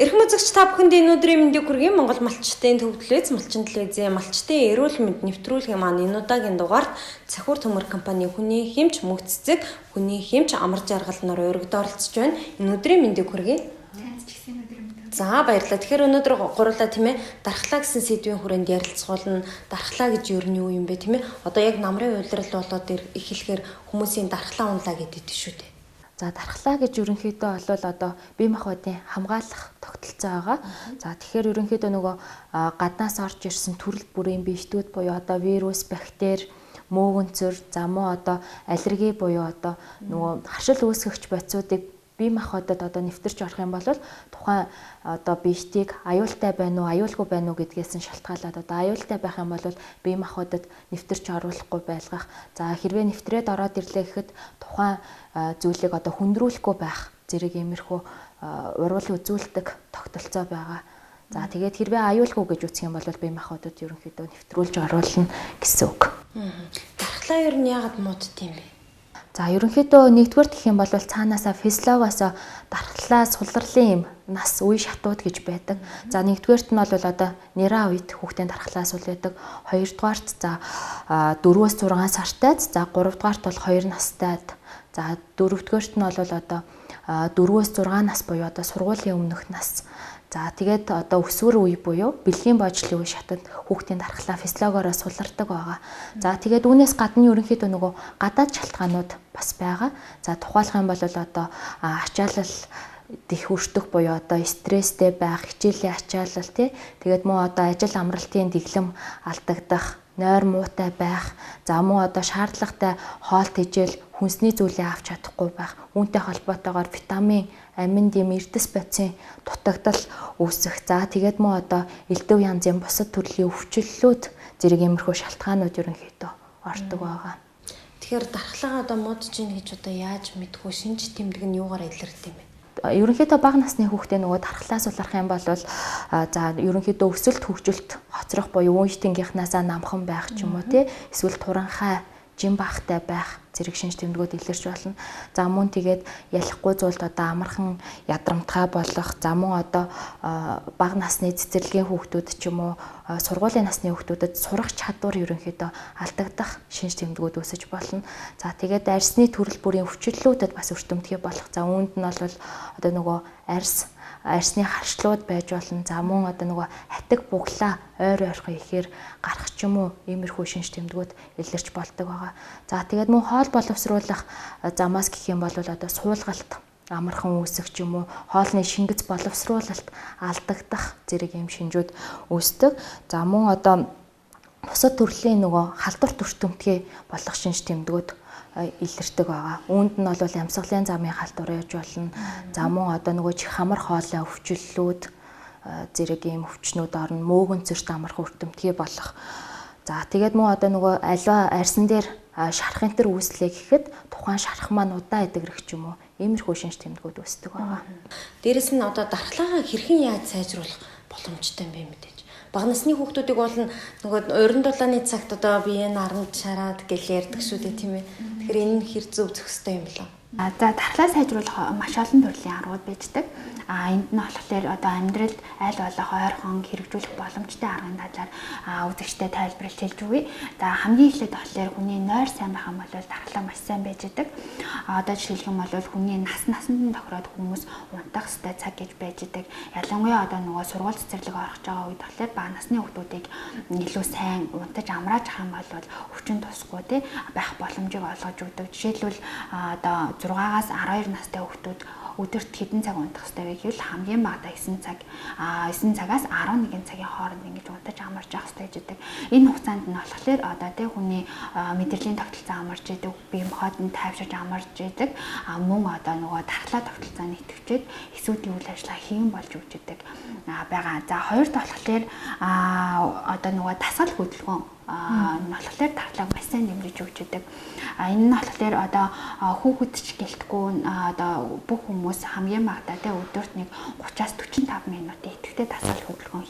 Эрхэм үзэгч та бүхэнд энэ өдрийн мэндийг хүргэе. Монгол малчтын төвлөлөөс малчин телевизийн малчтын эрүүл мэнд нэвтрүүлгийн маань энэ удаагийн дугаарт Цахиур төмөр компани хүний хэмж мөнх цэцэг, хүний хэмж амар жаргал нар өргөд оролцож байна. Энэ өдрийн мэндийг хүргэе. За баярлалаа. Тэгэхээр өнөөдөр гурлаа тийм ээ дархлаа гэсэн сэдвийн хүрээнд ярилцуулна. Дархлаа гэж юу юм бэ тийм ээ? Одоо яг намрын уйлрал болоод эхлэхээр хүмүүсийн дархлаа унлаа гэдэг шүү дээ. За дархлаа гэж ерөнхийдөө бол одоо бие махбодын хамгаалах тогтолцоо байгаа. За тэгэхээр ерөнхийдөө нөгөө гаднаас орж ирсэн төрөл бүрийн биетүүд буюу одоо вирус, бактери, мөөгөнцөр, за муу одоо аллерги буюу одоо нөгөө харшил үүсгэгч бодисуудыг бие махбодод одоо нэвтэрч орох юм бол тухайн одоо биетийг аюултай байна уу, аюулгүй байна уу гэдгээс нь шалтгаалаад одоо аюултай байх юм бол бие махбодод нэвтэрч оруулахгүй байлгах. За хэрвээ нэвтрээд ороод ирлээ гэхэд тухайн зүйлийг одоо хүндрүүлэхгүй байх зэрэг иймэрхүү урвал үзүүлдэг тогтолцоо байгаа. За тэгээд хэрвээ аюулгүй гэж үзэх юм бол бие махбодод ерөнхийдөө нэвтрүүлж оруулна гэсэн үг. Дархлаа ер нь яагаад мууддаг юм бэ? За ерөнхийдөө нэгдүгээр гэх юм бол цаанаасаа физиологоос дархлаа сулралын юм нас үе шатууд гэж байдаг. За нэгдүгээрт нь бол одоо нэраа үед хүүхдийн дархлаа сул байдаг. Хоёрдугаарт за 4-6 сартайд, за гуравдугаарт бол 2 настайд. За дөрөвдүгээрт нь бол одоо 4-6 нас буюу одоо сургуулийн өмнөх нас. За тэгээд одоо өсвөр үе буюу бэлгийн божлын үе шатад хүүхдийн дархлаа физиологиороо сулардаг байгаа. За тэгээд үүнээс гадна ерөнхийдөө нөгөө гадаад шалтгаанууд бас байгаа. За тухайлах юм бол одоо ачаалал дэх өртөх буюу одоо стресстэй байх, хичээлийн ачаалал тий. Тэгээд муу одоо ажил амралтын дэглэм алдагдах, нойр муутай байх, за муу одоо шаардлагатай хоол тэжээл хүнсний зүйлээ авч чадахгүй байх. Үүнтэй холбоотойгоор витамин, амин, дэм, эрдэс бодисын дутагдал үүсэх. За тэгээд муу одоо элдв янзын бусад төрлийн өвчлөлүүд зэрэг иймэрхүү шалтгаанууд ерөнхийдөө ордог байгаа. Тэгэхээр дархлаагаа одоо муудаж ийн гэж одоо яаж мэдхүү шинж тэмдэг нь юугаар илэрдэг юм бэ? Ерөнхийдөө бага насны хүүхдээ нөгөө дархлаа сулрах юм бол за ерөнхийдөө өсөлт хөгжилт хоцрох буюу үеийнхнээсээ намхан байх ч юм уу тий эсвэл туранхай жин бахтай байх зэрэг шинж тэмдгүүд илэрч болно. За мөн тэгээд ялахгүй зүйлд одоо амархан ядрамтгай болох, за мөн одоо бага насны цэцэрлэгийн хүүхдүүд ч юм уу сургуулийн насны хүүхдүүдэд сурах чадвар ерөнхийдөө алдагдах шинж тэмдгүүд үүсэж болно. За тэгээд арьсны төрөл бүрийн өвчлөлүүдэд бас өртөмтгий болох. За үүнд нь бол одоо нөгөө арьсны харшлууд байж болно. За мөн одоо нөгөө хатиг буглаа ойр ойрхон ихээр гарах ч юм уу иймэрхүү шинж тэмдгүүд илэрч болдог байгаа. За тэгээд мөн хоол боловсруулах замаас гэх юм бол одоо суулгалт амархан үүсэх ч юм уу хоолны шингэц боловсруулалт алдагдах зэрэг юм шинжүүд үүсдэг. За мөн одоо бусад төрлийн нөгөө халдварт өртөмтгий болох шинж тэмдгүүд илэрдэг байгаа. Үүнд нь бол амьсгалын замын халдвар яж болно. За мөн одоо нөгөө чих хамар хоолой өвчлөлүүд зэрэг ийм өвчнүүд орно. Мөөгөнцөрт амархан өртөмтгий болох. За тэгээд мөн одоо нөгөө аливаа арьсан дээр шарах энэ төр үүслээ гэхэд тухайн шарах маань удаан эдгэрэх ч юм уу иймэрхүү шинж тэмдгүүд үүсдэг байгаа. Дээрэс нь одоо дархлаагаа хэрхэн яаж сайжруулах боломжтой юм бэ мэдээж. Бага насны хүүхдүүдийг бол нөгөө уран дулааны цагт одоо биеэ наранд шараад гэл ярьдаг шүү дээ тийм ээ. Тэгэхээр энэ нь хэр зөв зохистой юм болоо. За дархлаа сайжруулах маш олон төрлийн аргууд байждаг. Энд нь болохоор одоо амьдралд аль болох ойрхон хэрэгжүүлэх боломжтой аргын талаар үзэгчтэй тайлбарлаж хэлж өгье. За хамгийн эхлээд болохоор хүний нойр сайн байх юм бол дархлаа маш сайн байж идэг. Одоо жишээлх юм бол хүний насанд тохироод хүмүүс унтах ёстой цаг гэж байж идэг. Ялангуяа одоо нөгөө сургууль цэцэрлэг орох байгаа үед болохоор бага насны хүүхдүүдийг илүү сайн унтаж амрааж авах юм бол өвчин тусахгүй тий байх боломжийг олгож өгдөг. Жишээлбэл одоо 6-аас 12 настай хүүхдүүд өдөрт хэдэн цаг унтах ёстой вэ гэвэл хамгийн багадаа 9 цагаас 11 цагийн хооронд ингэж унтаж амарч явах ёстой гэдэг. Энэ хугацаанд нь болохоор одоо тий хүний мэдрэлийн тогтолцоо амарч идэг, бие махбод нь тайвширч амарч идэг. Мөн одоо нөгөө дархлаа тогтолцоо нэгтгэвчээд эсүүдийн үйл ажиллагаа хийм болж өгч идэг байгаа. За хоёрт болохоор одоо нөгөө дасгал хөдөлгөөн нь болохоор дархлааг маш сайн нэмж өгч идэг. Энэ нь болохоор одоо хүүхэд ч гэлтгүй одоо бүх хүмүүс хамгийн багадаа тэ өдөрт нэг 30-аас 45 минутын идэвхтэй дасгал хөдөлгөөн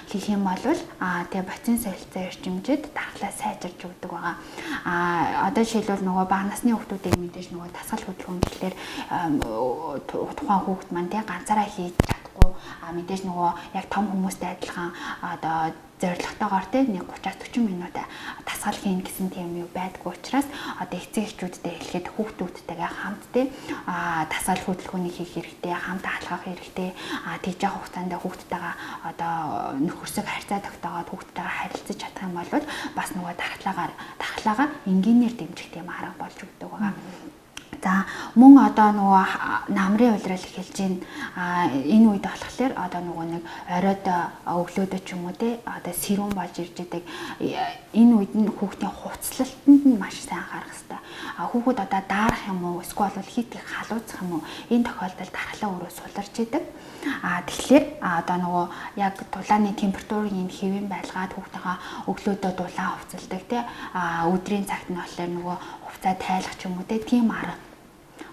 хийх юм бол тэгээ бодис солилцоо эрчимжид дархлаа сайжирч өгдөг байгаа. Одоо жишээлбэл нөгөө бага насны хүүхдүүдийг мэдээж нөгөө дасгал хөдөлгөөн гэхэлэр тухайн хүүхэд маань тэ ганцаараа хийж болохгүй. Мэдээж нөгөө яг том хүмүүстэй адилхан одоо зорилготойгоор те нэг 30-40 минут дасгал хийн гэсэн тийм юу байдгүй учраас одоо эцэг эхчүүдтэй хэлэхэд хүүхдүүдтэйгээ хамт те дасгал хөдөлгөөнийг хийх хэрэгтэй, хамт алхах хэрэгтэй. Тэгж явах хугацаанд хүүхдтэйгээ одоо нөхөрсөг харьцаа тогтоогоод хүүхдтэйгээ харилцаж чадах юм бол бас нөгөө дархлаагаа энгийнээр дэмжих тийм арга болж өгдөг байгаа. За мөн одоо нөгөө намрын улирал эхэлж байна. Энэ үед болохоор одоо нөгөө нэг оройд өглөөдөө ч юм уу те одоо сэрүүн болж ирж байгаа. Энэ үед нь хүүхдийн хувцлалтанд нь маш сайн анхаарах хэрэгтэй. Хүүхэд одоо даарах юм уу эсвэл хит их халууцах юм уу энэ тохиолдолд дархлаа өөрөө суларч идэг. Тэгэхээр одоо нөгөө яг дулааны температурын хэвэн байлгаад хүүхдийнхаа өглөөдөө дулаан хувцалдаг те өдрийн цагт нь болохоор нөгөө хувцаа тайлах ч юм уу те тийм арга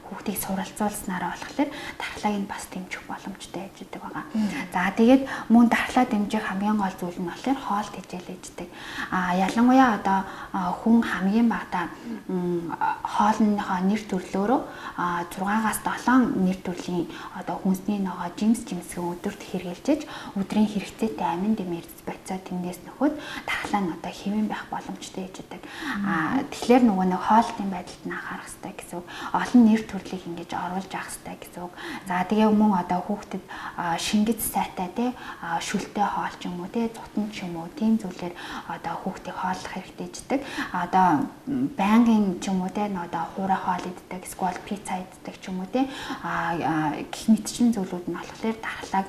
хүүхдийг суралцуулснараа болохоор дархлааг нь бас дэмжих боломжтой байж байгаа. За тэгээд мөн дархлаа дэмжих хамгийн гол зүйл нь болохоор хоол тэжээлэждэг. Ялангуяа одоо хүн хамгийн багадаа хоолныхоо нэр төрлөөрөө 6-аас 7 нэр төрлийн одоо хүнсний ногоо жимсгэн өдөрт хэрэглэж өдрийн хэрэгцээтэй амин дэмэр бодисоо тэндээс нөхөд дархлаа нь одоо хэвэн байх боломжтой байж байгаа. Тэгэхээр нөгөө нэг хоолтын байдалд нь анхаарах хэрэгтэй гэсэн. Олон нэр төрлийг ингэж оруулж авах хэрэгтэй гэсэн үг. За тэгээ мөн одоо хүүхдэд шингэц сайтай те шүлтэй хоол ч юм уу те зутан ч юм уу тийм зүйлээр одоо хүүхдийг хооллох хэрэгтэй гэдэг. Одоо байнгын ч юм уу те одоо хуурай хоол иддэг, эсвэл пицца иддэг ч юм уу те гэх мэтчлийн зүйлүүд нь болохоор дархлааг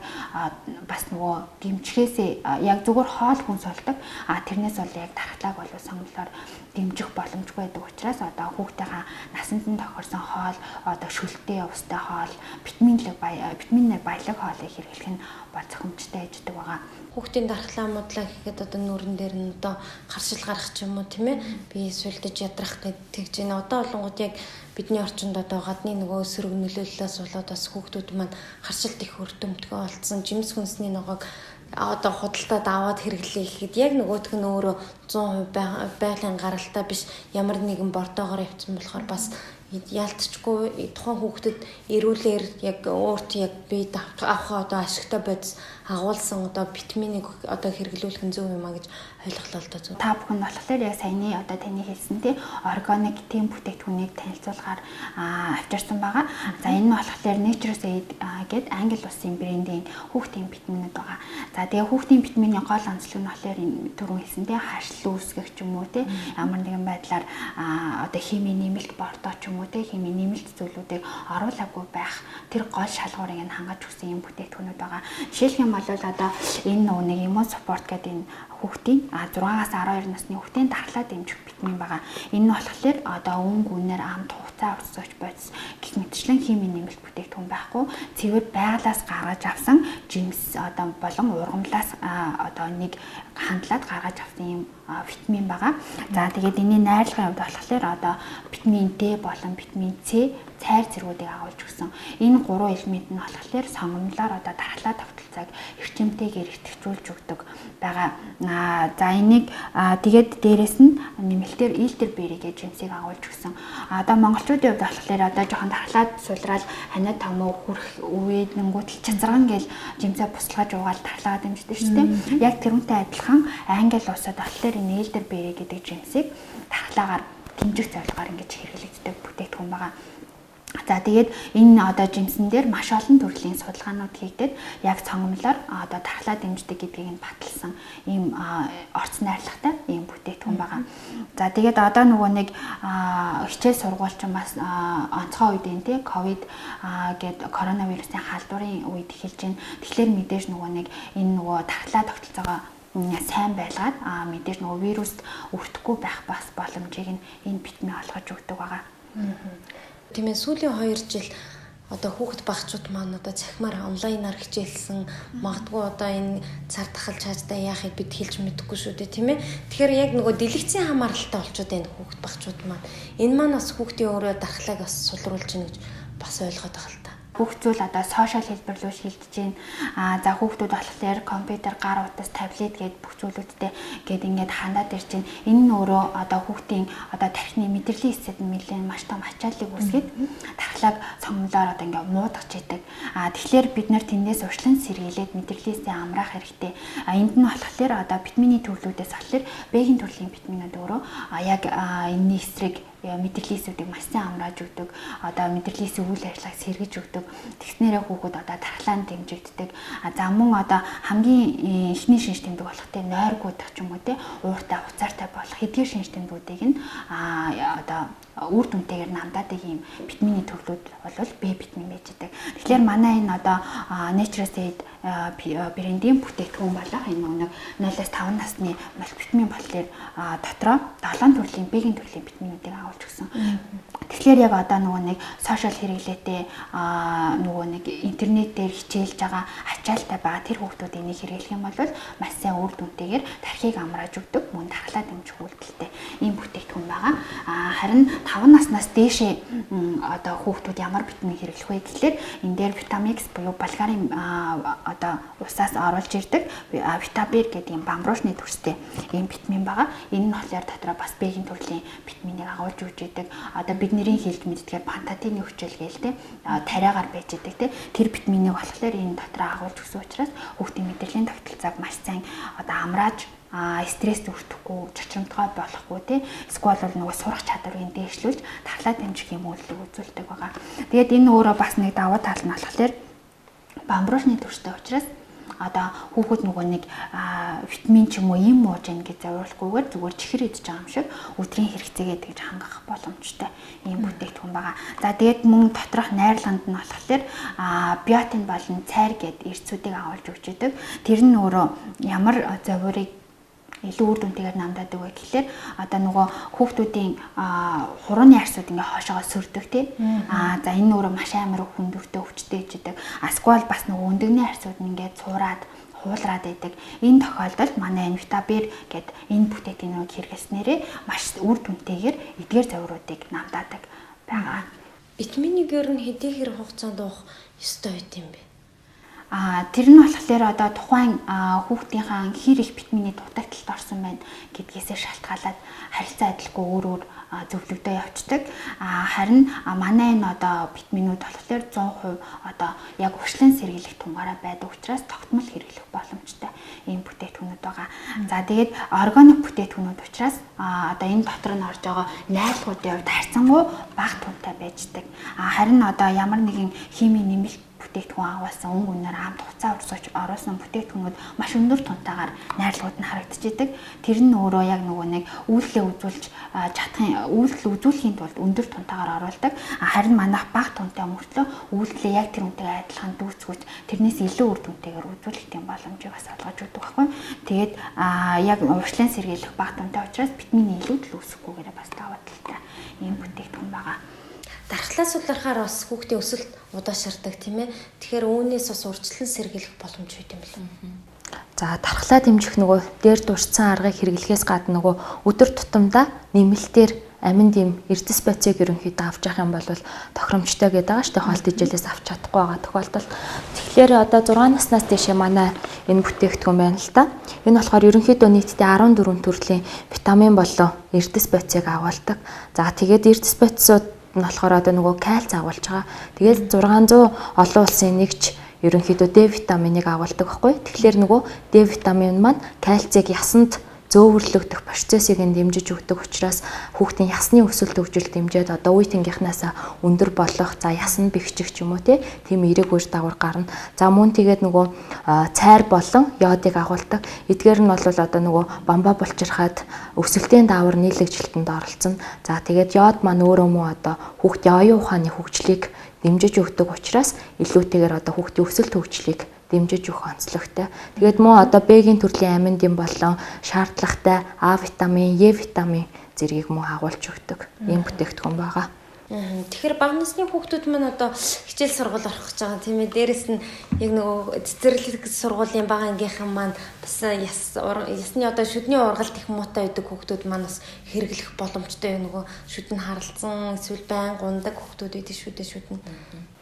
бас нөгөө дэмжихээсээ яг зүгээр хоол хүнс болдог. Тэрнээс бол яг дархлааг бол сонголоор дэмжих боломжгүй байдаг учраас одоо хүүхдийнхаа насанд нь тохирсон хоол одоо шүлтэй устай хоол, витаминээр баялаг хоолыг хэрэглэх нь бол зохимжтой ээждэг байгаа. Хүүхдийн дархлаа модлаа гэхэд одоо нүрэн дээр нь одоо харшил гарах ч юм уу тийм ээ би сүлдэж ядрах гэдэг чинь одоо болонгууд яг бидний орчинд одоо гадны нөгөө сөрөг нөлөөллөөс болоод бас хүүхдүүд маань харшилт их өртөмтгөө олцсон жимс хүнсний ногоог одоо худалдаад аваад хэрэглэе гэхэд яг нөгөөх нь өөрөө 100% байгалийн гаралтай биш ямар нэгэн бордоогоор явцсан болохоор бас яалтчгүй тухайн хүүхдэд эрүүлэр яг уурт яг бие авах одоо ашигтай бодис агуулсан одоо витаминыг одоо хэрэглүүлэх нь зөв юм а гэж ойлголоо л доо зөв. Та бүхэн болохоор яг саяны одоо таны хэлсэн тий органик тийм бүтээгдэхүүнийг танилцуулахаар авчирсан байгаа. За энэ нь болохоор Nature's Aid гэдэг англи улсын брендийн хүүхдийн витаминууд байгаа. За тэгээ хүүхдийн витамины гол онцлог нь болохоор энэ түрүүн хэлсэн тий хашлал үүсгэх ч юм уу тий ямар нэгэн байдлаар одоо химийн нэмэлт бордоо ч юм уу тий химийн нэмэлт зүйлүүдийг оруулаагүй байх тэр гол шалгуурыг нь хангаж өгсөн юм бүтээгдэхүүнүүд байгаа. Жишээлх юм бол одоо энэ нэг иммун спорт гэдэг энэ хүүхдийн 6-аас 12 насны хүүхдийн дархлаа дэмжих витамин байгаа. Энэ нь болохоор одоо өнгө үнээр амт хугацаа урсгаж бодис гэх мэтчлэн химийн нэмэлт бүтээгдэхүүн байхгүй. Цэвэр байгалаас гаргаж авсан жимс одоо болон ургамлаас одоо нэг хандлаад гаргаж авсан юм витамин байгаа. За тэгээд энэний найрлагын хувьд болохоор одоо витамин D болон витамин C цайр зэргүүдийг агуулж өгсөн. Энэ 3 элемент нь болохоор сонгомлоор одоо дархлаа тогтолцоог эрчимтэйгээр идэвхжүүлж өгдөг байгаа. За энийг тэгээд дээрэс нь нэмэлтээр элдербери гэж жимсийг агуулж өгсөн. Одоо монголчуудын хувьд болохоор одоо жоохон дархлаад сулраад ханаа томоо хүрх үед нэнгүүтэл чацарган гэл жимсээ буслахаж угаал дархлаагаа дэмждэг шүү дээ. Яг тэрүүнтэй адилхан англи улсад болохоор энэ элдербери гэдэг жимсийг дархлаагаар дэмжих зорилгоор ингэж хэрэглэгддэг бүтээгдэхүүн байгаа. За тэгээд энэ одоо жимсэн дээр маш олон төрлийн судалгаанууд хийгдээд яг цонгомлоор одоо дархлаа дэмждэг гэдгийг нь баталсан ийм орц найрлагатай ийм бүтээгдэхүүн байгаа. За тэгээд одоо нөгөө нэг хичээл сургуульчин бас онцгой үед энэ тий ковид гэдэг коронавирусын халдварын үед эхэлж байна. Тэгэхээр мэдээж нөгөө нэг энэ нөгөө дархлаа тогтолцоогоо сайн байлгаад мэдээж нөгөө вируст өртөхгүй байх бас боломжийг энэ витамин олгож өгдөг байгаа. Тийм ээ сүүлийн 2 жил одоо хүүхэд багчууд маань одоо цахимаар онлайнаар хичээлсэн магадгүй одоо энэ цар тахалж хааждаа яахыг бид хэлж мэдэхгүй шүү дээ тийм ээ. Тэгэхээр яг нөгөө дэлгэцийн хамааралтай болчиход байна хүүхэд багчууд маань. Энэ маань бас хүүхдийн өөрөө дархлааг бас сулруулж гин гэж бас ойлгоод байгаа л та. бүх зүйл одоо сошиал хэлбэр рүү шилжиж байна. За хүүхдүүд болохоор компьютер, гар утас, таблет гээд бүх зүйлүүдтэй гээд ингээд хандаад ирж байна. Энэ нь өөрөө одоо хүүхдийн одоо тархины мэдрэлийн хэсэд нэлээд маш том ачааллыг үүсгээд тархлааг цомлоор одоо ингээд муудаж идэг. Тэгэхээр бид нар тэндээс урьдчилан сэргийлээд мэдрэлийн амраах хэрэгтэй. Энд нь болохоор одоо витамины төрлүүдээс болохоор Б-ийн төрлийн витаминууд өөрөө яг энэний эсрэг мэдрэлийн маш сайн амрааж өгдөг. Одоо мэдрэлийн үйл ажиллагааг сэргэж өгдөг. Тэгснээрээ хүүхэд одоо тархлаанд дэмжигддэг. За мөн одоо хамгийн эхний шинж тэмдэг болох те нойргуудах ч юм уу те ууртай уцаартай болох хэдгээр шинж тэмдгүүдийг нь одоо үр дүнтэйгээр намдаад ийм витамины төрлүүд бол Б витамин байж байгаа. Тэгэхээр манай энэ одоо Nature's Aid брендийн бүтээгдэхүүн болох энэ нэг 0-5 насны мультивитамин болохоор дотроо 7 төрлийн Б-ийн төрлийн витаминуудыг агуулж өгсөн. Тэгэхээр яг одоо нөгөө нэг сошиал хэрэглээтэй нөгөө нэг интернетээр хичээлж байгаа ачаалтай байгаа тэр хүүхдүүд энийг хэрэглэх юм бол маш сайн үр дүнтэйгээр тархийг амрааж өгдөг, мөн тархлаа дэмжих үйлдэлтэй ийм бүтээгдэхүүн байгаа. Харин 5 наснаас дээшээ одоо хүүхдүүд ямар витамин хэрэглэх вэ гэхлээр энэ дээр Vitamix буюу Болгарын одоо усаас оруулж ирдэг Vitabir гэдэг ийм бамбуушны төрстэй ийм витамин байгаа. Энэ нь болохоор дотроо бас Б-ийн төрлийн витаминыг агуулж өгч идэг. Одоо бидний хэлж мэддгээр пантотины хүчил гээл те тариагаар байж идэг те тэр витаминыг болохоор энэ дотроо агуулж өгсөн учраас хүүхдийн мэдрэлийн тогтолцоог маш сайн одоо амрааж стресс өртөхгүй, чочромтгой болохгүй тий. Эсвэл бол нөгөө сурах чадварыг дээшлүүлж тархлаа дэмжих юм үйлдэл үзүүлдэг байгаа. Тэгээд энэ өөрөө бас нэг давуу тал нь болохоор бамбуушны төрштэй учраас одоо хүүхэд нөгөө нэг витамин ч юм уу юм ууж ийн гэж зориулахгүйгээр зүгээр чихэр идэж байгаа юм шиг өдрийн хэрэгцээгээ тэгж хангах боломжтой ийм бүтээгдэхүүн байгаа. За тэгээд мөн доторх найрланд нь болохоор биотин болон цайр гэдэг эрсцүүдийг агуулж өгч идэг. Тэр нь өөрөө ямар зовирыг илүү үр дүнтэйгээр намдаад өгөө гэхлээр одоо нөгөө хүүхдүүдийн хурууны арсууд ингээ хоошоогоо сөрдөг тий. За энэ өөрөө маш амар хүндөртэй өвчтэй ижидэг. Асгвал бас нөгөө өндөгний арсууд нь ингээ цуураад хуулраад байдаг. Энэ тохиолдолд манай энэ Vitabir гэдэг энэ бүтээгдэхүүнийг хэрэглэснээрээ маш үр дүнтэйгээр эдгээр завируудыг намдаадаг байгаа. Витаминыг ер нь хэдий хэрэг хугацаанд уух ёстой байт юм бэ? Тэр нь болохоор одоо тухайн хүүхдийнхаа хэр их витамины дутагдалд орсон байна гэдгээс шалтгаалаад харилцаа адилгүй өөр зөвлөгдөө явцдаг. Харин манай энэ одоо витаминууд болохоор 100% одоо яг урьдчилан сэргийлэх тунгаараа байдаг учраас тогтмол хэрэглэх боломжтой ийм бүтээгдэхүүнүүд байгаа. За тэгээд органик бүтээгдэхүүнүүд учраас одоо энэ дотор нь орж байгаа найрлагуудын хувьд харьцангуй бага тунтай байждаг. Харин одоо ямар нэгэн химийн нэмэлт бүтээгдэхүүн агуулсан өнгө үнээр хамт хуцаа урсгаж оруулсан бүтээгдэхүүнүүд маш өндөр тунтайгаар найрлагууд нь харагдчихдаг. Тэр нь өөрөө яг нөгөө нэг үйлдэлээ үзүүлж чадахын үйлдэл үзүүлэхийн тулд өндөр тунтайгаар оруулдаг. Харин манайх бага тунтай мөртлөө үйлдэлээ яг тэр үнэтэйгээр адилхан дүүцгүүж тэрнээс илүү үр дүнтэйгээр үзүүлэх тийм боломжийг бас олгож өгдөг байхгүй. Тэгээд яг урьдчилан сэргийлэх бага тунтай учраас витамины илүүдэл үүсэхгүйгээр бас даваа талтай ийм бүтээгдэхүүн байгаа. Дархлаас улархаар бас хүүхдийн өсөлт удаашрдаг тийм ээ. Тэгэхээр үүнээс бас урьдчилан сэргийлэх боломж үйт юм байна. За дархлаа дэмжих нөгөө дээр дурдсан аргыг хэрэглэхээс гадна нөгөө өдөр тутамдаа нэмэлтээр амин дэм эрдэс байцыг ерөнхийдөө авч явах юм бол тохиромжтой гэдэг байгаа шүү дээ. Хоолт ижлээс авч чадахгүй байгаа тохиолдолд. Тэгэхээр одоо 6 наснаас дээшээ манай энэ бүтээгдэхүүн байна л да. Энэ болохоор ерөнхийдөө нийтдээ 14 төрлийн витамин болон эрдэс байцыг агуулдаг. За тэгээд эрдэс байцууд нь болохоор одоо нөгөө кальц агуулж байгаа. Тэгээд 600 олон улсын нэгж ерөнхийдөө D витаминыг агуулдаг байхгүй. Тэгэхээр нөгөө D витамин маань кальцийг ясанд зөөвөрлөгдөх процессыг дэмжиж өгдөг учраас хүүхдийн ясны өсөлт хөгжилд дэмжиж одоо үе тэнгийнхнээс өндөр болох за ясн бэхжих ч юм уу тийм эерэг үр дагавар гарна. За мөн тэгээд нөгөө цайр болон йодыг агуулдаг. Эдгээр нь бол одоо нөгөө бамбаа булчирхаад өсөлтийн даавар нийлэгжилтэнд оролцсон. За тэгээд йод маань өөрөө мөн одоо хүүхдийн оюун ухааны хөгжлийг дэмжиж өгдөг учраас илүүтэйгээр одоо хүүхдийн өсөлт хөгжлийг дэмжиж өгөх онцлогтой. Тэгээд мөн одоо Б-ийн төрлийн амин дэм болон шаардлагатай А витамин, Е витамин зэргийг мөн агуулж өгдөг ийм бүтээгдэхүүн байгаа. Тэгэхээр бага насны хүүхдүүд маань одоо хичээл сургууль орох гэж байгаа тийм ээ. Дээрэс нь яг нөгөө цэцэрлэг сургуулийн бага ангийнхан маань бас ясны одоо шүдний ургалт их муутай байдаг хүүхдүүд маань бас хэрэглэх боломжтой нөгөө шүдэн харалцсан эсвэл байн гундаг хүүхдүүд байдаг шүү дээ шүдэн.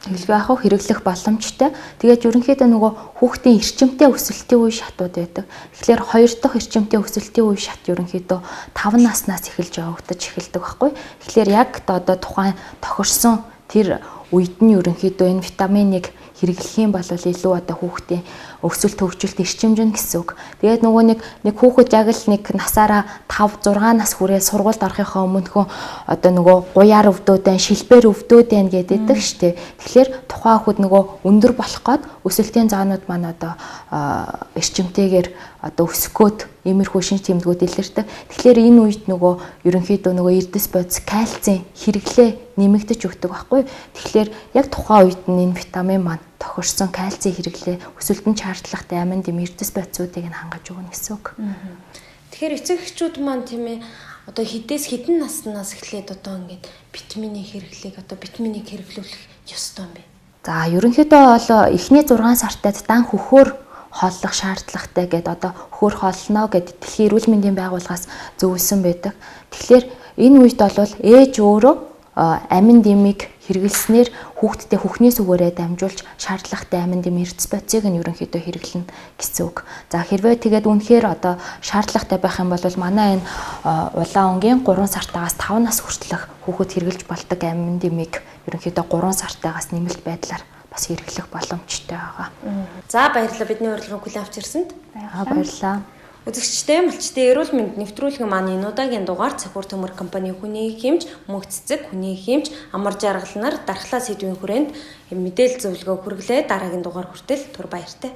эхлэх яах вэ? Хэрэглэх боломжтой. Тэгээд ерөнхийдөө нөгөө хүүхдийн эрчимтэй өсөлтийн үе шатууд байдаг. Тэгэхээр 2 дахь эрчимтэй өсөлтийн үе шат ерөнхийдөө 5 наснаас эхэлж явагдаж эхэлдэг байхгүй. Тэгэхээр яг одоо тухайн тохирсон тэр үед нь ерөнхийдөө энэ витаминыг хэрэглэх юм бол илүү одоо хүүхдийн өсөлт хөгжилт эрчимжин гэсэн үг. Тэгээд нөгөө нэг хүүхэд яг л нэг насаараа 5 6 нас хүрээ сургуульд орохынхаа өмнөхөө одоо нөгөө гуяар өвдөөдэн шилбээр өвдөөдэн гэдэг штеп. Тэгэхээр тухайн хүүхэд нөгөө өндөр болох гээд өсөлтийн зоонууд маань одоо эрчимтэйгээр одоо өсөх гээд иймэрхүү шинж тэмдгүүд илэрдэг. Тэгэхээр энэ үед нөгөө ерөнхийдөө нөгөө эрдэс бодис кальцийн хэрэглээ нэмэгдэж өгдөг байхгүй. Тэгэхээр яг тухайн үед нь энэ витамин маань тохирсон кальцийн хэрэглээ өсөлтөнд шаардлагатай амин дэм эрдэс бодисуудыг нь хангаж өгнө гэсэн үг. Тэгэхээр эцэг эхчүүд маань тийм ээ одоо хэдэн наснаас эхлээд одоо ингээд витамины хэрэглээг одоо витаминыг хэрэглүүлэх ёстой юм бэ? За ерөнхийдөө бол эхний 6 сартад дан хөхөөр хооллох шаардлагатай гэдэг одоо хөхөөр хоолно гэдэг Дэлхийн эрүүл мэндийн байгууллагаас зөвлөсөн байдаг. Тэгэхээр энэ үед бол ээж өөрөө амин дэмийг хэрэглэснээр хүүхдтэй хөхний сүгээрээ дамжуулж шаардлагатай амин дэм эрдэс бодисыг нь ерөнхийдөө хэрэглэнэ гэсэн үг. За хэрвээ тэгээд үнэхээр одоо шаардлагатай байх юм бол манай энэ улаан өнгийн 3 сартаагаас 5 нас хүртэлх хүүхэд хэрэглэж болдог амин дэмийг ерөнхийдөө 3 сартаагаас нэмэлт байдлаар бас хэрэглэх боломжтой байгаа. За баярлалаа бидний урилгыг хүлээн авч ирсэнд. Баярлалаа. Үзэгчтэй малчтын эрүүл мэнд нэвтрүүлгийн маань энэ удаагийн дугаар Цахиур төмөр компани хүний хэмж, мөнх цэцэг, хүний хэмж, амар жаргалнаар дархлаа сэдвийн хүрээнд мэдээлэл зөвлөгөө хүргэлээ. Дараагийн дугаар хүртэл түр баяртай.